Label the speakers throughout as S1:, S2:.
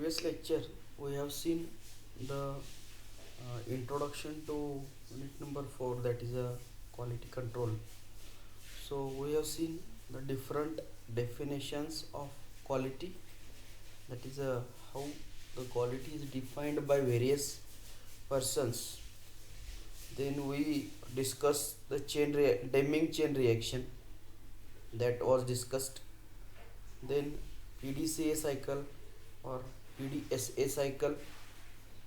S1: previous lecture we have seen the introduction to unit number 4, that is a quality control. So we have seen the different definitions of quality, that is how the quality is defined by various persons. Then we discussed the Deming chain reaction, that was discussed. Then PDCA cycle or PDSA cycle,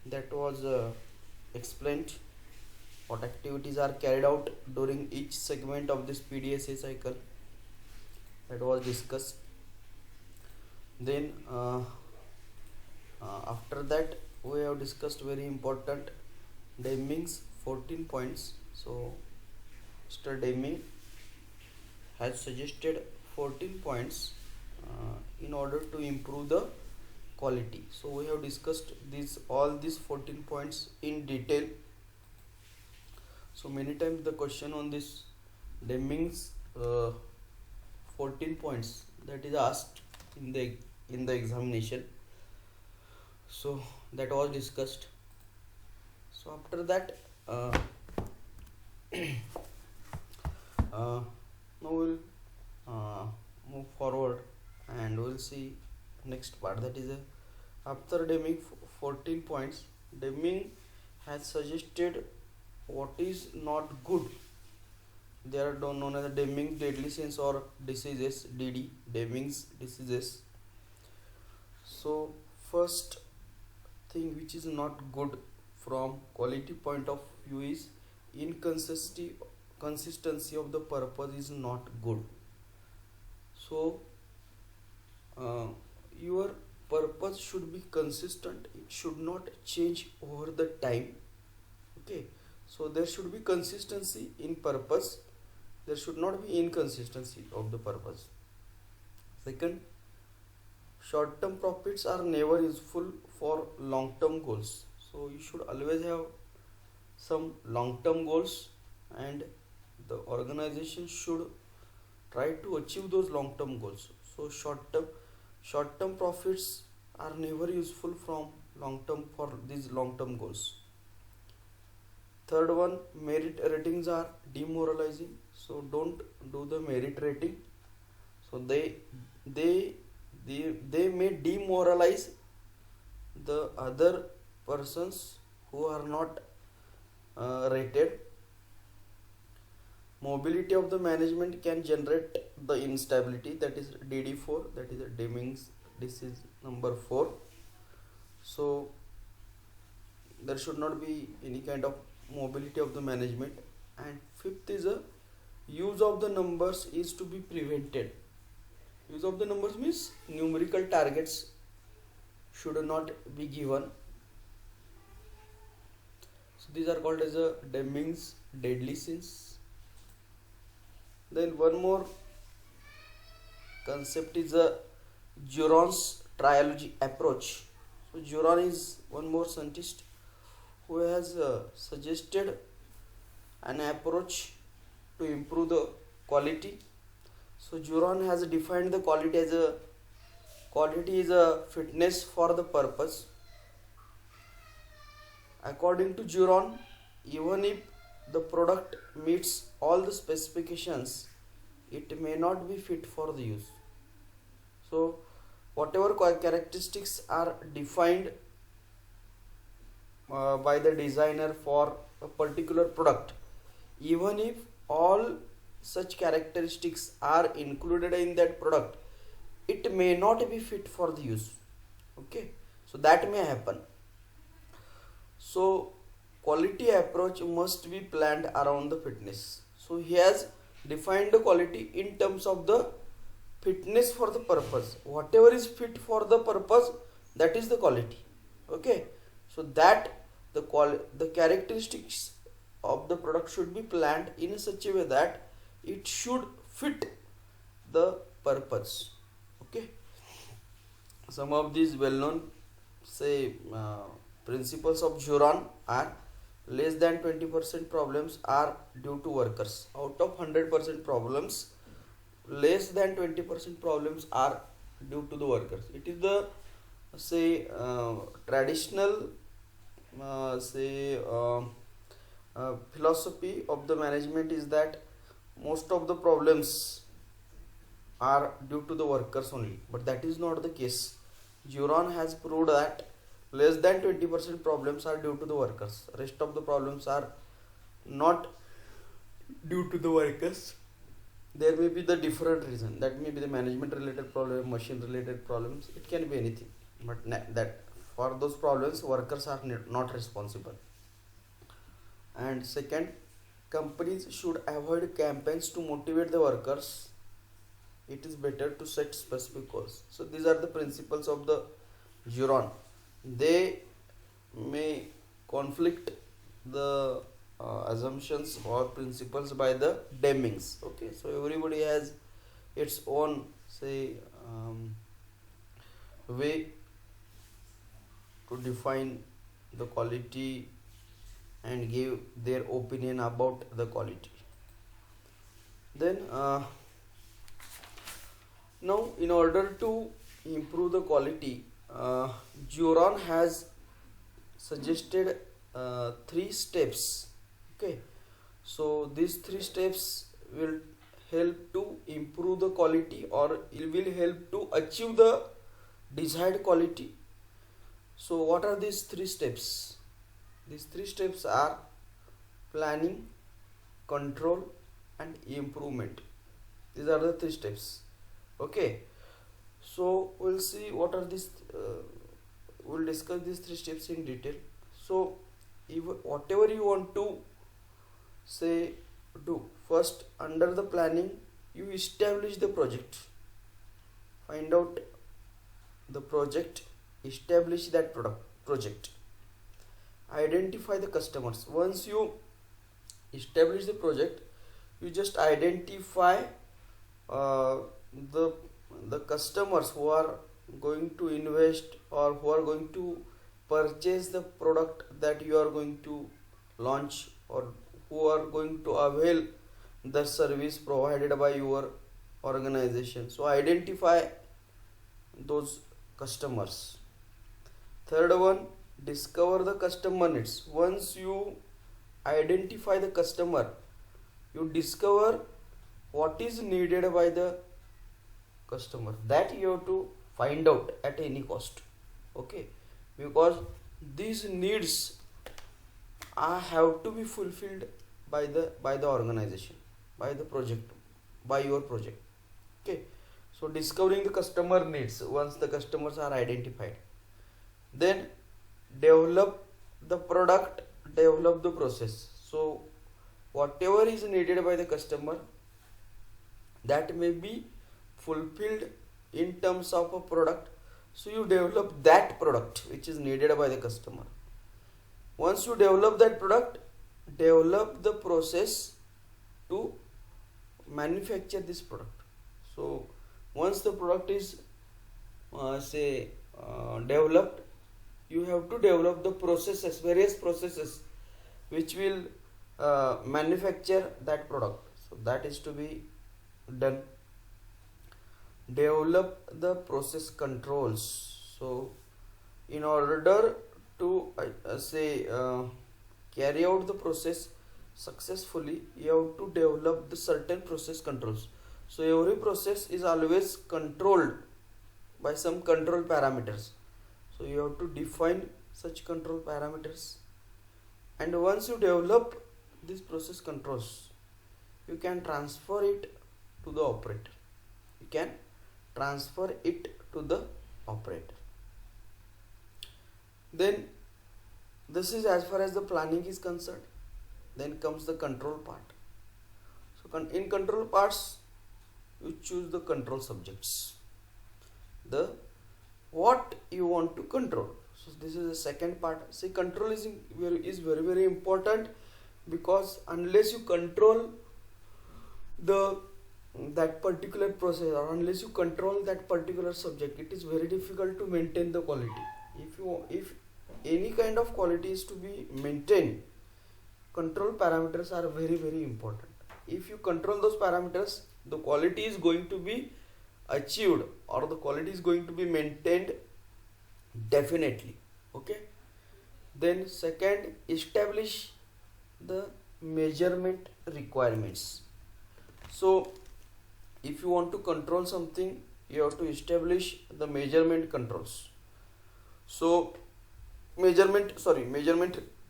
S1: that was explained. What activities are carried out during each segment of this PDSA cycle, that was discussed. Then after that we have discussed very important Deming's 14 points. So Mr. Deming has suggested 14 points in order to improve the quality. So we have discussed all these 14 points in detail. So many times the question on this Deming's 14 points, that is asked in the examination. So that was discussed. So after that now we'll move forward and we'll see next part, that is after Deming 14 points, Deming has suggested what is not good. They are known as Deming's deadly sins or diseases, DD, Deming's diseases. So first thing which is not good from quality point of view is consistency of the purpose is not good. So your purpose should be consistent, it should not change over the time. Okay, so there should be consistency in purpose, there should not be inconsistency of the purpose. Second, short term profits are never useful for long term goals. So you should always have some long term goals and the organization should try to achieve those long term goals. So short term profits are never useful for these long term goals. Third one, merit ratings are demoralizing. So don't do the merit rating. So they may demoralize the other persons who are not rated. Mobility of the management can generate the instability, that is DD4, that is Deming's disease number 4. So there should not be any kind of mobility of the management. And fifth is use of the numbers is to be prevented. Use of the numbers means numerical targets should not be given. So these are called as Deming's deadly sins. Then one more concept is Juron's trilogy approach. So Juron is one more scientist who has suggested an approach to improve the quality. So Juron has defined the quality as quality is a fitness for the purpose. According to Juron, even if the product meets all the specifications, it may not be fit for the use. So whatever characteristics are defined by the designer for a particular product, even if all such characteristics are included in that product, it may not be fit for the use. Okay, so that may happen. So quality approach must be planned around the fitness. So he has defined the quality in terms of the fitness for the purpose. Whatever is fit for the purpose, that is the quality. Okay, so that the characteristics of the product should be planned in such a way that it should fit the purpose. Okay, some of these well known principles of Juron are: less than 20% problems are due to workers. Out of 100% problems, less than 20% problems are due to the workers. It is the say traditional say philosophy of the management is that most of the problems are due to the workers only, but that is not the case. Juron has proved that less than 20% problems are due to the workers. Rest of the problems are not due to the workers. There may be the different reason. That may be the management related problem, machine related problems. It can be anything. But that for those problems, workers are not responsible. And second, companies should avoid campaigns to motivate the workers. It is better to set specific goals. So these are the principles of the Juron. They may conflict the assumptions or principles by the Demings. Okay, so everybody has its own say way to define the quality and give their opinion about the quality. Then now in order to improve the quality, Juron has suggested three steps. Okay, so these three steps will help to improve the quality, or it will help to achieve the desired quality. So what are these three steps? These three steps are planning, control and improvement. These are the three steps. Okay, so we'll see what are these we'll discuss these three steps in detail. So if whatever you want to say do, first under the planning you establish the project, find out the project, establish that project, identify the customers. Once you establish the project, you just identify uh, the customers who are going to invest or who are going to purchase the product that you are going to launch, or who are going to avail the service provided by your organization. So identify those customers. Third one, discover the customer needs. Once you identify the customer, you discover what is needed by the customer. That you have to find out at any cost. Okay, because these needs have to be fulfilled by the organization, by the project, by your project. Okay, so discovering the customer needs. Once the customers are identified, then develop the product, develop the process. So whatever is needed by the customer, that may be fulfilled in terms of a product, so you develop that product which is needed by the customer. Once you develop that product, develop the process to manufacture this product. So once the product is developed, you have to develop the processes, various processes which will manufacture that product. So that is to be done. Develop the process controls. So in order to carry out the process successfully, you have to develop the certain process controls. So every process is always controlled by some control parameters. So you have to define such control parameters, and once you develop these process controls, you can transfer it to the operator. You can transfer it to the operator. Then this is as far as the planning is concerned. Then comes the control part. So in control parts, you choose the control subjects, the what you want to control. So this is the second part. See, control is very very important, because unless you control that particular process, or unless you control that particular subject, it is very difficult to maintain the quality. If any kind of quality is to be maintained, control parameters are very very important. If you control those parameters, the quality is going to be achieved, or the quality is going to be maintained definitely. Okay. Then second, establish the measurement requirements. So if you want to control something, you have to establish the measurement controls. So measurement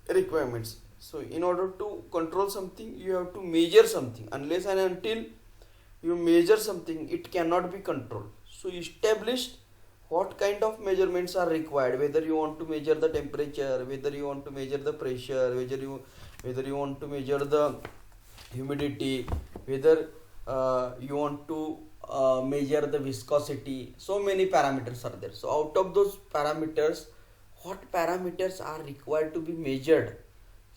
S1: requirements. So in order to control something, you have to measure something. Unless and until you measure something, it cannot be controlled. So establish what kind of measurements are required, whether you want to measure the temperature, whether you want to measure the pressure, whether you want to measure the humidity, whether you want to measure the viscosity. So many parameters are there. So out of those parameters, what parameters are required to be measured,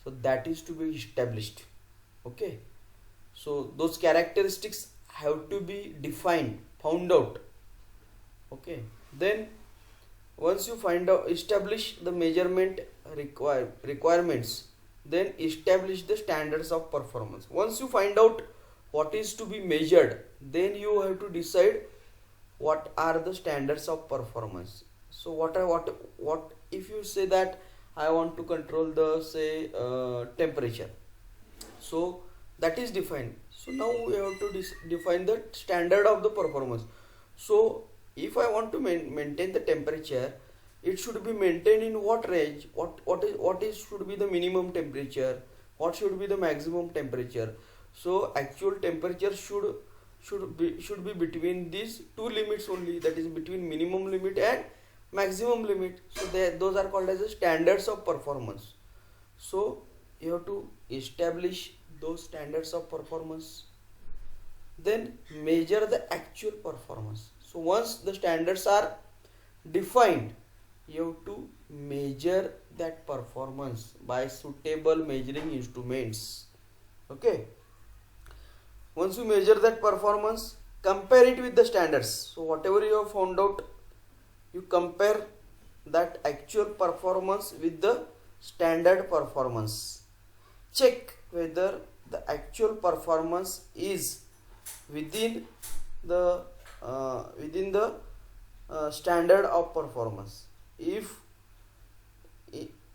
S1: so that is to be established. Okay. So those characteristics have to be defined, found out. Okay. Then once you find out, establish the measurement requirements, then establish the standards of performance. Once you find out what is to be measured, then you have to decide what are the standards of performance. So what if you say that I want to control the say temperature, so that is defined. So now we have to define the standard of the performance. So if I want to maintain the temperature, it should be maintained in what range, what is should be the minimum temperature, what should be the maximum temperature. So actual temperature should be between these two limits only, that is between minimum limit and maximum limit. So those are called as the standards of performance. So you have to establish those standards of performance, then measure the actual performance. So once the standards are defined, you have to measure that performance by suitable measuring instruments. Okay. Once you measure that performance, compare it with the standards. So whatever you have found out, you compare that actual performance with the standard performance. Check whether the actual performance is within the standard of performance. If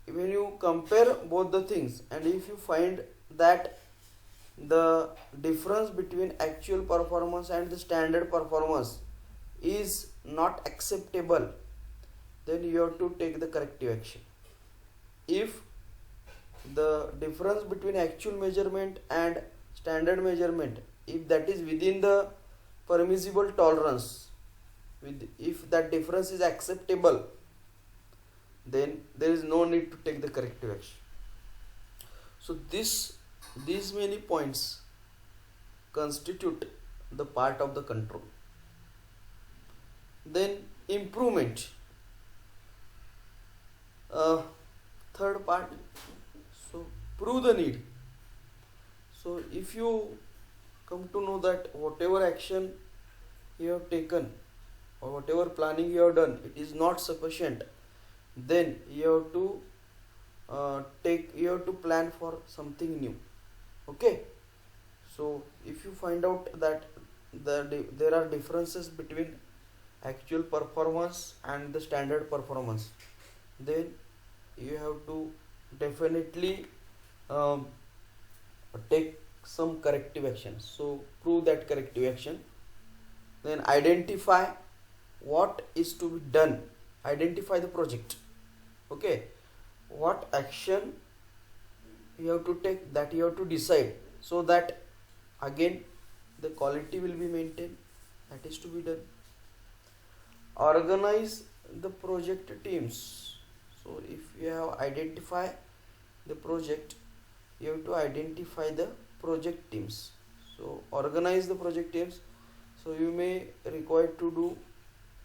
S1: when you compare both the things, and if you find that the difference between actual performance and the standard performance is not acceptable, then you have to take the corrective action. If the difference between actual measurement and standard measurement, if that is within the permissible tolerance, if that difference is acceptable, then there is no need to take the corrective action. So these many points constitute the part of the control. Then improvement, third part. So prove the need. So if you come to know that whatever action you have taken or whatever planning you have done, it is not sufficient, then you have to plan for something new. Okay. So if you find out that there are differences between actual performance and the standard performance, then you have to definitely take some corrective action. So prove that corrective action. Then identify what is to be done. Identify the project. Okay. What action you have to take, that you have to decide, so that again the quality will be maintained. That is to be done. Organize the project teams. So if you have identified the project, you have to identify the project teams. So organize the project teams. So you may require to do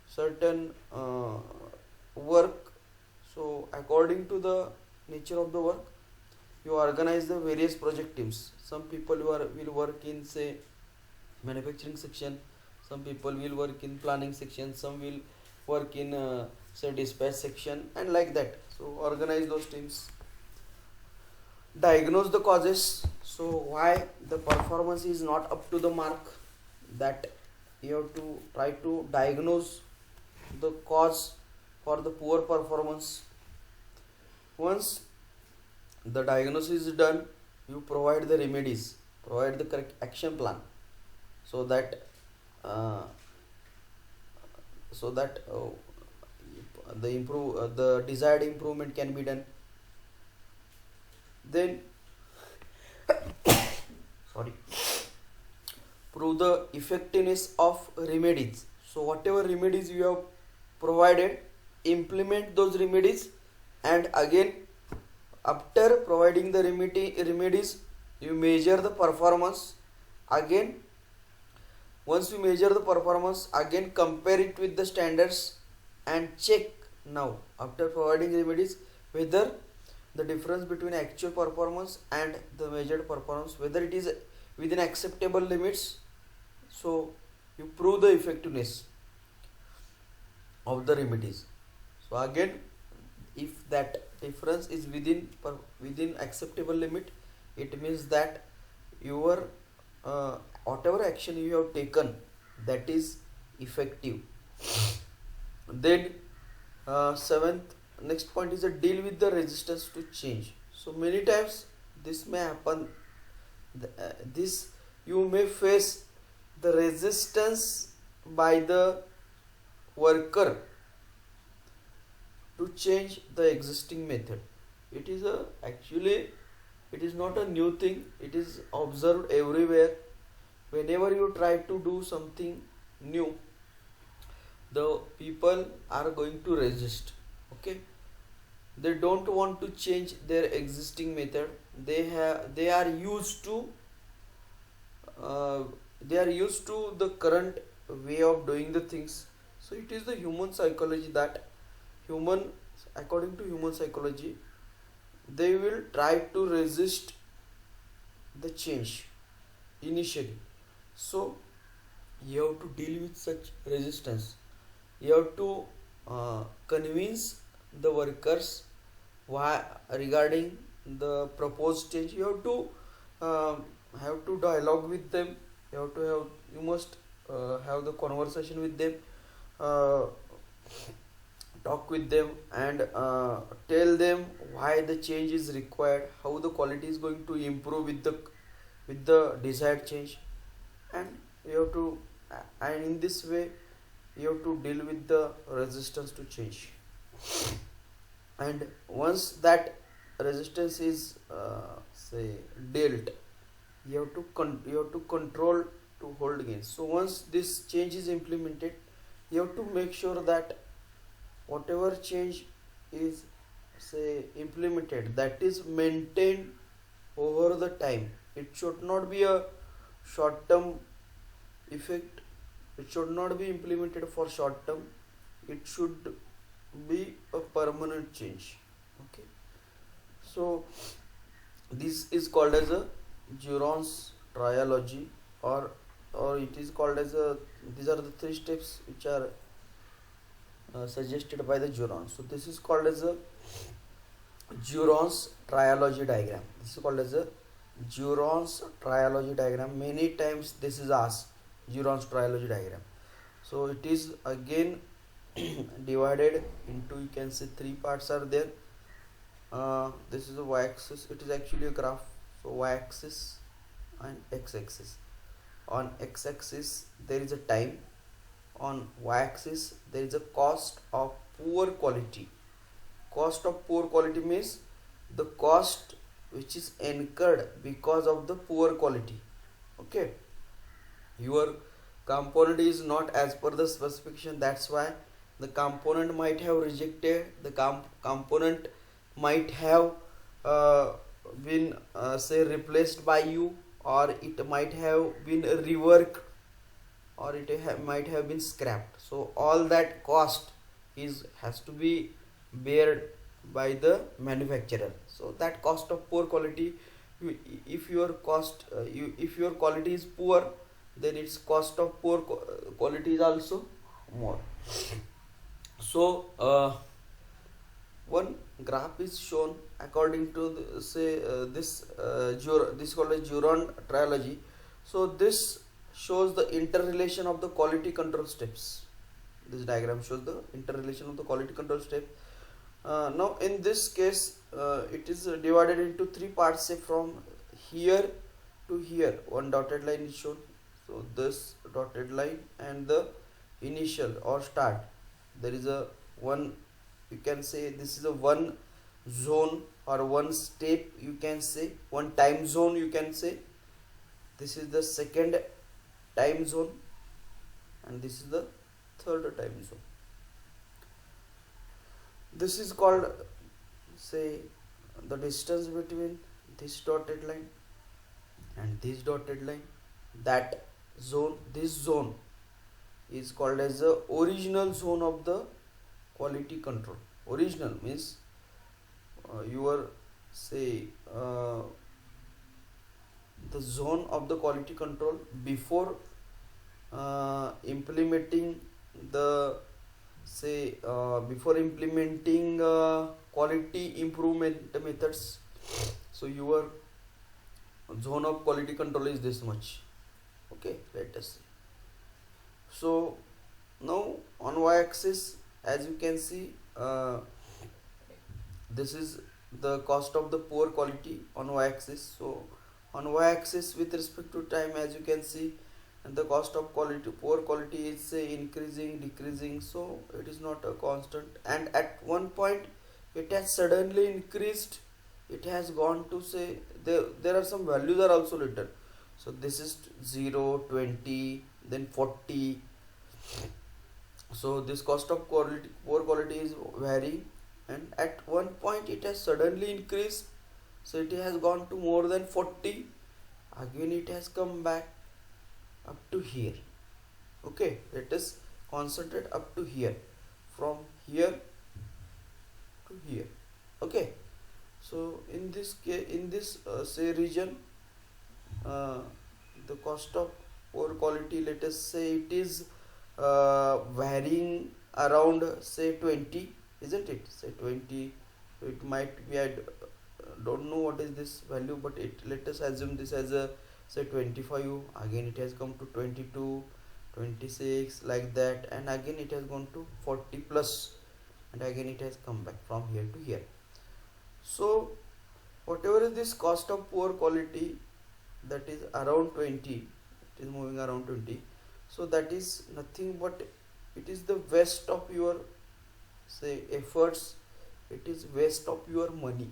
S1: certain work. So according to the nature of the work, you organize the various project teams. Some people will work in say manufacturing section, some people will work in planning section, some will work in say dispatch section, and like that. So organize those teams. Diagnose the causes. So why the performance is not up to the mark, that you have to try to diagnose the cause for the poor performance. Once the diagnosis is done, you provide the remedies, provide the correct action plan, so that uh, so that the desired improvement can be done. Then sorry, prove the effectiveness of remedies. So whatever remedies you have provided, implement those remedies, and again after providing the remedies, you measure the performance. Again, once you measure the performance, again compare it with the standards and check now after providing remedies whether the difference between actual performance and the measured performance, whether it is within acceptable limits. So you prove the effectiveness of the remedies. So again, if that difference is within acceptable limit, it means that your whatever action you have taken, that is effective. Then seventh, next point is a deal with the resistance to change. So many times this may happen, this you may face the resistance by the worker to change the existing method. It is a actually, it is not a new thing, it is observed everywhere. Whenever you try to do something new, the people are going to resist. Okay, they don't want to change their existing method. They are used to the current way of doing the things. So it is the human psychology that human according to human psychology, they will try to resist the change initially. So you have to deal with such resistance. You have to convince the workers why regarding the proposed change. You have to dialogue with them. You must have the conversation with them, uh, talk with them, and tell them why the change is required, how the quality is going to improve with the desired change. And you have to and in this way you have to deal with the resistance to change. And once that resistance is say dealt, you have to control to hold gains. So once this change is implemented, you have to make sure that whatever change is say implemented, that is maintained over the time. It should not be a short term effect, it should not be implemented for short term, it should be a permanent change. Okay, so this is called as a Juron's trialogy, or it is called as a, these are the three steps which are suggested by the Juron. So this is called as a Juron's trialogy diagram. This is called as a Juron's trialogy diagram. Many times this is asked, Juron's trialogy diagram. So it is again divided into, you can say, three parts are there. This is a y-axis. It is actually a graph. So y-axis and x-axis. On x-axis there is a time. On y-axis there is a cost of poor quality. Cost of poor quality means the cost which is incurred because of the poor quality. Okay, your component is not as per the specification, that's why the component might have rejected, the component might have been say replaced by you, or it might have been reworked, or it might have been scrapped. So all that cost has to be bared by the manufacturer. So that cost of poor quality, if your if your quality is poor, then its cost of poor quality is also more. So one graph is shown according to this called as Juron trilogy. So this shows the interrelation of the quality control steps. This diagram shows the interrelation of the quality control step. Now in this case it is divided into three parts. Say from here to here, one dotted line is shown. So this dotted line and the initial or start, there is a one, you can say this is a one zone or one step, you can say one time zone, you can say this is the second time zone and this is the third time zone. This is called, say, the distance between this dotted line and this dotted line. That zone, this zone is called as the original zone of the quality control. Original means your, say, the zone of the quality control before implementing the, say, before implementing quality improvement methods. So your zone of quality control is this much. Okay, let us see. So now on y-axis, as you can see, this is the cost of the poor quality on y-axis. So on y-axis with respect to time, as you can see, and the cost of quality, poor quality is, say, increasing, decreasing, so it is not a constant, and at one point it has suddenly increased, it has gone to, say, there are some values are also written. So this is 0, 20, then 40. So this cost of quality, poor quality is varying, and at one point it has suddenly increased, so it has gone to more than 40. Again it has come back up to here. Okay, let us concentrate up to here, from here to here. Okay, so in this case, in this say region, the cost of poor quality, let us say it is varying around, say, 20, isn't it? Say 20. It might be, I don't know what is this value, but let us assume this as a, say, 25. Again it has come to 22, 26, like that, and again it has gone to 40 plus, and again it has come back from here to here. So whatever is this cost of poor quality, that is around 20, it is moving around 20. So that is nothing but it is the waste of your, say, efforts, it is waste of your money,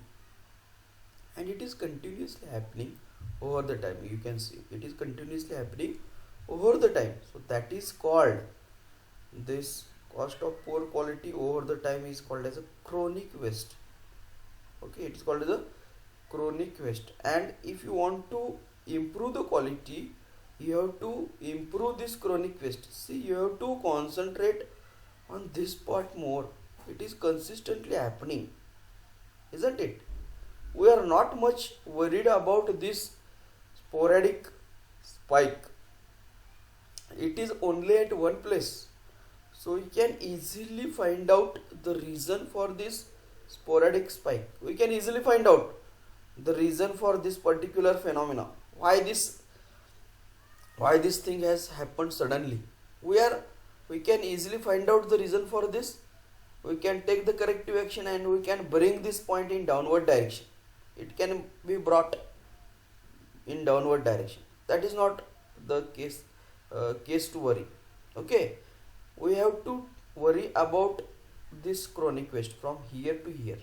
S1: and it is continuously happening over the time. You can see it is continuously happening over the time. So that is called, this cost of poor quality over the time is called as a chronic waste. Okay, it is called as a chronic waste. And if you want to improve the quality, you have to improve this chronic waste. See, you have to concentrate on this part more. It is consistently happening, isn't it? We are not much worried about this sporadic spike. It is only at one place. So you can easily find out the reason for this sporadic spike. We can easily find out the reason for this particular phenomena. Why this thing has happened suddenly. We can easily find out the reason for this. We can take the corrective action and we can bring this point in downward direction. It can be brought in downward direction. That is not the case to worry. Okay, we have to worry about this chronic waste from here to here.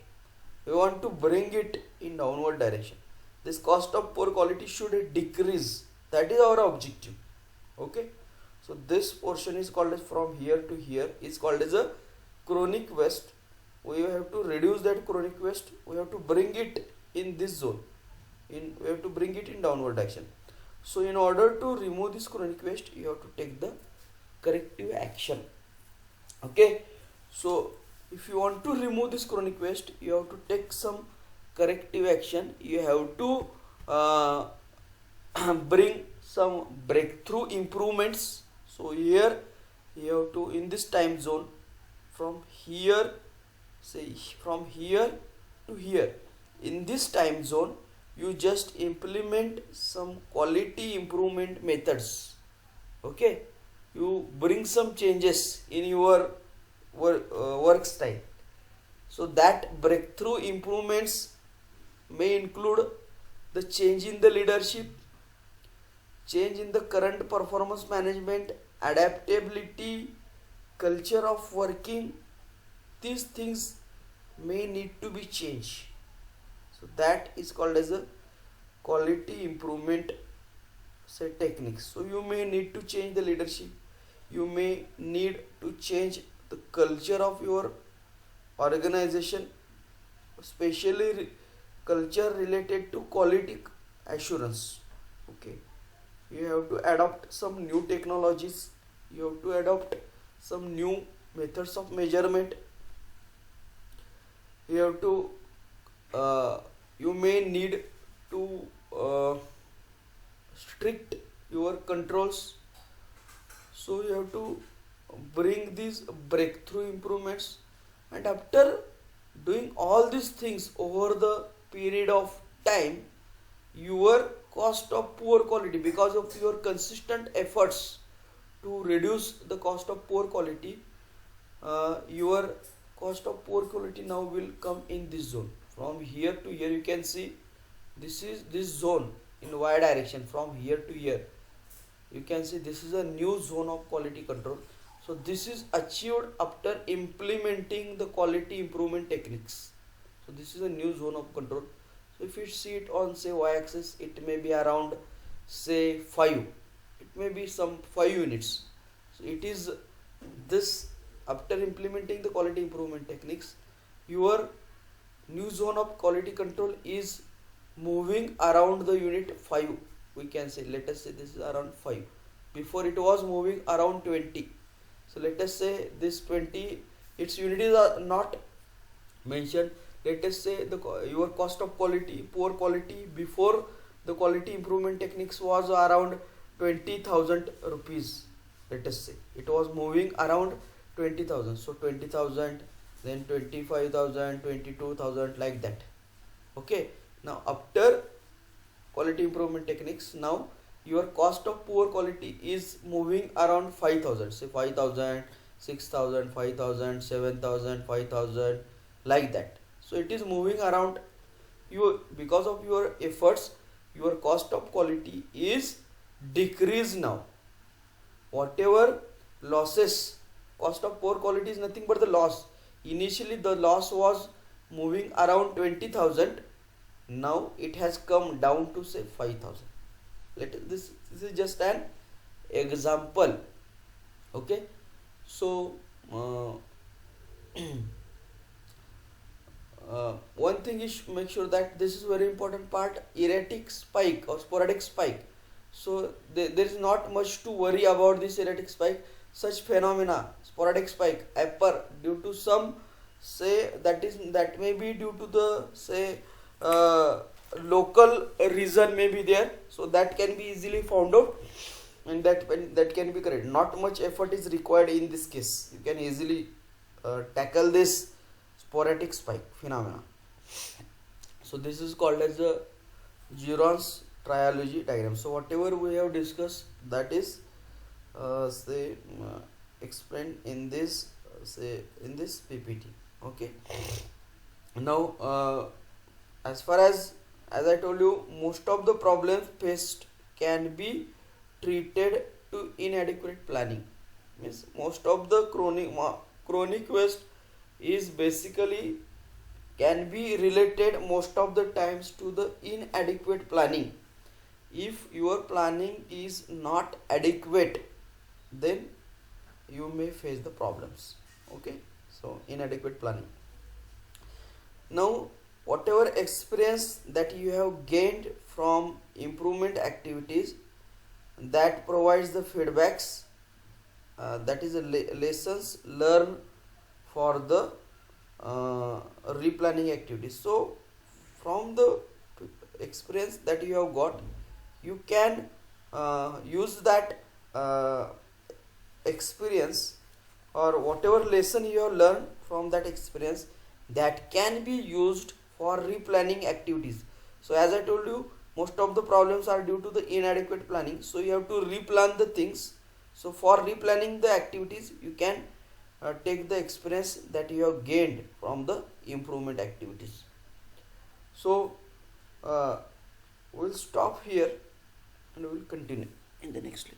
S1: We want to bring it in downward direction. This cost of poor quality should decrease. That is our objective. Okay, so this portion is called as, from here to here is called as a chronic waste. We have to reduce that chronic waste. We have to bring it in this zone. We have to bring it in downward direction. So in order to remove this chronic waste, you have to take the corrective action. Okay, so if you want to remove this chronic waste, you have to take some corrective action. You have to bring some breakthrough improvements. So here you have to, in this time zone, from here, say from here to here, in this time zone, you just implement some quality improvement methods. Okay, you bring some changes in your work style. So that breakthrough improvements may include the change in the leadership, change in the current performance management, adaptability, culture of working. These things may need to be changed. So that is called as a quality improvement say techniques. So you may need to change the leadership, you may need to change the culture of your organization, especially culture related to quality assurance. Okay, you have to adopt some new technologies, you have to adopt some new methods of measurement, you have to you may need to strict your controls. So you have to bring these breakthrough improvements, and after doing all these things over the period of time, your cost of poor quality, because of your consistent efforts to reduce the cost of poor quality, your cost of poor quality now will come in this zone. From here to here you can see this is this zone in y direction. From here to here you can see this is a new zone of quality control. So this is achieved after implementing the quality improvement techniques. So this is a new zone of control. So if you see it on say y axis, it may be around say 5, it may be some 5 units. So it is this, after implementing the quality improvement techniques, your new zone of quality control is moving around the unit 5. We can say, let us say this is around 5. Before it was moving around 20. So let us say this 20, its units are not mentioned. Let us say your cost of quality, poor quality before the quality improvement techniques was around 20,000 rupees. Let us say it was moving around 20,000. So 20,000, then 25,000, 22,000, like that. Okay. Now after quality improvement techniques, now your cost of poor quality is moving around 5,000. Say 5,000, 6,000, 5,000, 7,000, 5,000, like that. So it is moving around. You, because of your efforts, your cost of quality is decreased now. Whatever losses, cost of poor quality is nothing but the loss. Initially the loss was moving around 20,000. Now it has come down to say 5,000. This is just an example. Okay. So one thing is, make sure that this is very important part, erratic spike or sporadic spike. So there is not much to worry about this erratic spike. Such phenomena, sporadic spike, occur due to some say that may be due to the say local reason may be there. So that can be easily found out, and that can be correct. Not much effort is required in this case. You can easily tackle this sporadic spike phenomena. So this is called as the Giron's triology diagram. So whatever we have discussed, that is explained in this in this PPT. Okay. Now as far as I told you, most of the problems faced can be treated to inadequate planning. Means most of the chronic waste is basically can be related most of the times to the inadequate planning. If your planning is not adequate, then you may face the problems. Okay. So inadequate planning. Now whatever experience that you have gained from improvement activities, that provides the feedbacks, that is lessons learned for the replanning activities. So from the experience that you have got, you can use that experience or whatever lesson you have learned from that experience, that can be used for replanning activities. So as I told you, most of the problems are due to the inadequate planning. So you have to replan the things So for replanning the activities, you can take the experience that you have gained from the improvement activities. So uh, we'll stop here and we'll continue in the next lecture.